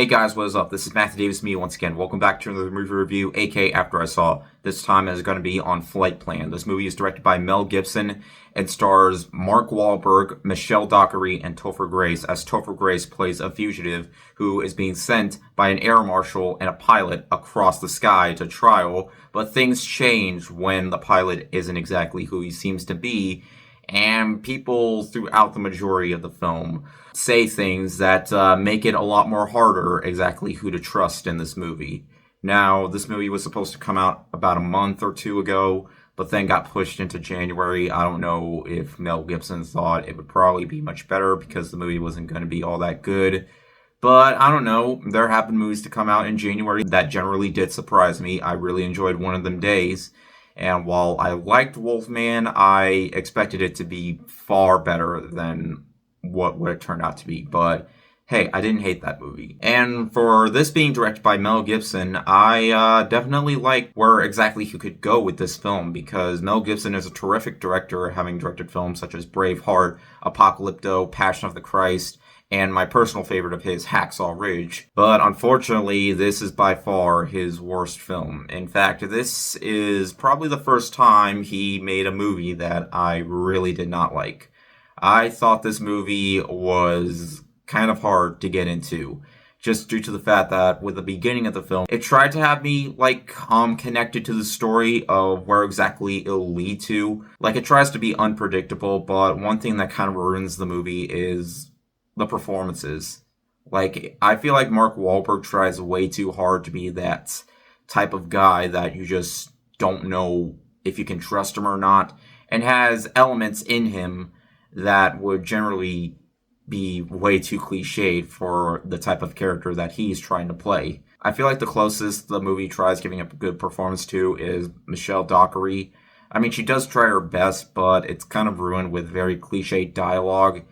Hey guys, what is up? This is Matthew Davis, me once again. Welcome back to another movie review, aka After I Saw. This time is going to be on Flight Plan. This movie is directed by Mel Gibson and stars Mark Wahlberg, Michelle Dockery, and Topher Grace, as Topher Grace plays a fugitive who is being sent by an air marshal and a pilot across the sky to trial, but things change when the pilot isn't exactly who he seems to be, and people throughout the majority of the film say things that make it a lot more harder exactly who to trust in this movie. Now, this movie was supposed to come out about a month or two ago, but then got pushed into January. I don't know if Mel Gibson thought it would probably be much better because the movie wasn't going to be all that good. But I don't know. There have been movies to come out in January that generally did surprise me. I really enjoyed One of Them Days. And while I liked Wolfman, I expected it to be far better than what it turned out to be. But hey, I didn't hate that movie. And for this being directed by Mel Gibson, I definitely like where exactly he could go with this film, because Mel Gibson is a terrific director, having directed films such as Braveheart, Apocalypto, Passion of the Christ, and my personal favorite of his, Hacksaw Ridge. But unfortunately, this is by far his worst film. In fact, this is probably the first time he made a movie that I really did not like. I thought this movie was kind of hard to get into, just due to the fact that with the beginning of the film, it tried to have me connected to the story of where exactly it'll lead to. Like, it tries to be unpredictable, but one thing that kind of ruins the movie is the performances. Like, I feel like Mark Wahlberg tries way too hard to be that type of guy that you just don't know if you can trust him or not, and has elements in him that would generally be way too cliched for the type of character that he's trying to play. I feel like the closest the movie tries giving a good performance to is Michelle Dockery. I mean, she does try her best, but it's kind of ruined with very cliched dialogue.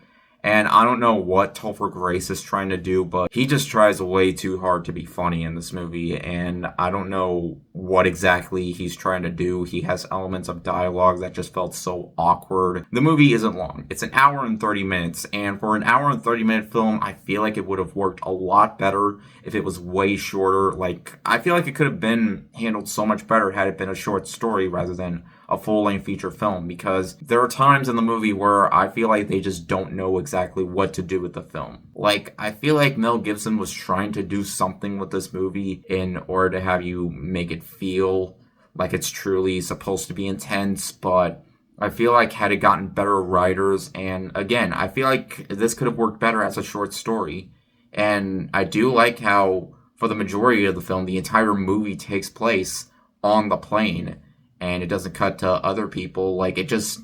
And I don't know what Topher Grace is trying to do, but he just tries way too hard to be funny in this movie, and I don't know what exactly he's trying to do. He has elements of dialogue that just felt so awkward. The movie isn't long. It's an hour and 30 minutes, and for an hour and 30-minute film, I feel like it would have worked a lot better if it was way shorter. Like, I feel like it could have been handled so much better had it been a short story rather than a full-length feature film, because there are times in the movie where I feel like they just don't know exactly what to do with the film. Like, I feel like Mel Gibson was trying to do something with this movie in order to have you make it feel like it's truly supposed to be intense, but I feel like had it gotten better writers, and again, I feel like this could have worked better as a short story. And I do like how, for the majority of the film, the entire movie takes place on the plane, and it doesn't cut to other people. Like, it's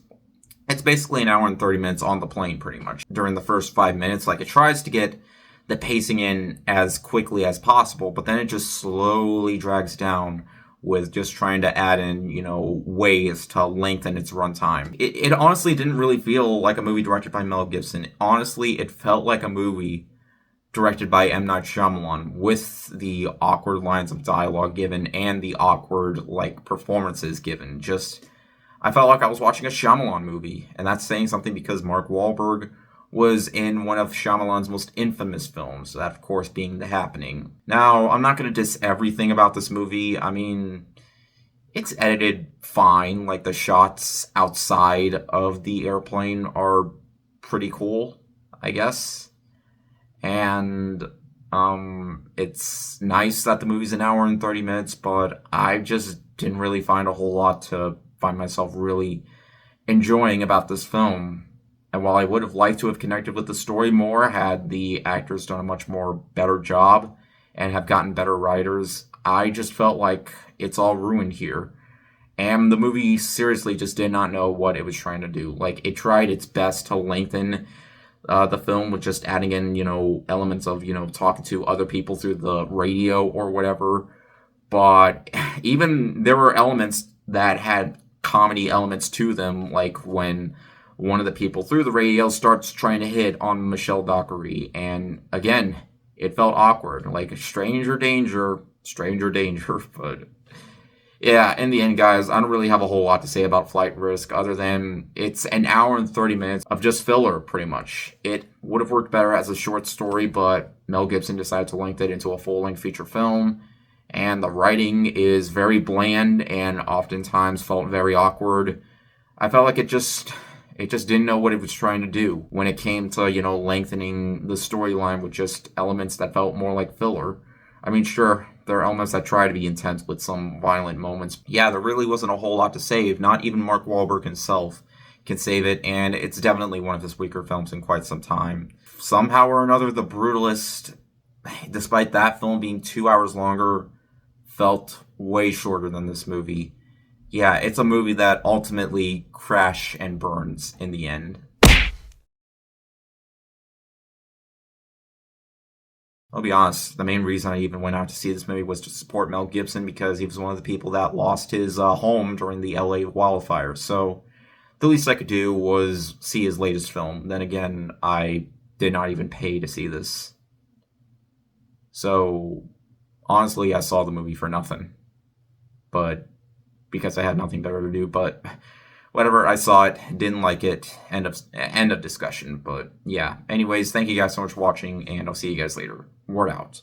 basically an hour and 30 minutes on the plane, pretty much. During the first 5 minutes, like, it tries to get the pacing in as quickly as possible, but then it just slowly drags down with just trying to add in, ways to lengthen its runtime. It honestly didn't really feel like a movie directed by Mel Gibson. Honestly, it felt like a movie directed by M. Night Shyamalan, with the awkward lines of dialogue given and the awkward, performances given. I felt like I was watching a Shyamalan movie, and that's saying something because Mark Wahlberg was in one of Shyamalan's most infamous films, that of course being The Happening. Now, I'm not going to diss everything about this movie. I mean, it's edited fine. Like, the shots outside of the airplane are pretty cool, I guess. And it's nice that the movie's an hour and 30 minutes, but I just didn't really find a whole lot to find myself really enjoying about this film. And while I would have liked to have connected with the story more had the actors done a much more better job and have gotten better writers, I just felt like it's all ruined here. And the movie seriously just did not know what it was trying to do. Like, it tried its best to lengthen the film with just adding in, elements of, talking to other people through the radio or whatever. But even there were elements that had comedy elements to them, like when one of the people through the radio starts trying to hit on Michelle Dockery. And again, it felt awkward. Like, stranger danger. But yeah, in the end, guys, I don't really have a whole lot to say about Flight Risk other than it's an hour and 30 minutes of just filler, pretty much. It would have worked better as a short story, but Mel Gibson decided to lengthen it into a full-length feature film, and the writing is very bland and oftentimes felt very awkward. I felt like it just didn't know what it was trying to do when it came to, lengthening the storyline with just elements that felt more like filler. I mean, sure, there are elements that try to be intense with some violent moments. Yeah, there really wasn't a whole lot to save. Not even Mark Wahlberg himself can save it, and it's definitely one of his weaker films in quite some time. Somehow or another, The Brutalist, despite that film being 2 hours longer, felt way shorter than this movie. Yeah, it's a movie that ultimately crash and burns in the end. I'll be honest, the main reason I even went out to see this movie was to support Mel Gibson because he was one of the people that lost his home during the LA wildfires. So the least I could do was see his latest film. Then again, I did not even pay to see this. So honestly, I saw the movie for nothing. But because I had nothing better to do, but whatever, I saw it, didn't like it, end of discussion. But yeah, anyways, thank you guys so much for watching, and I'll see you guys later. Word out.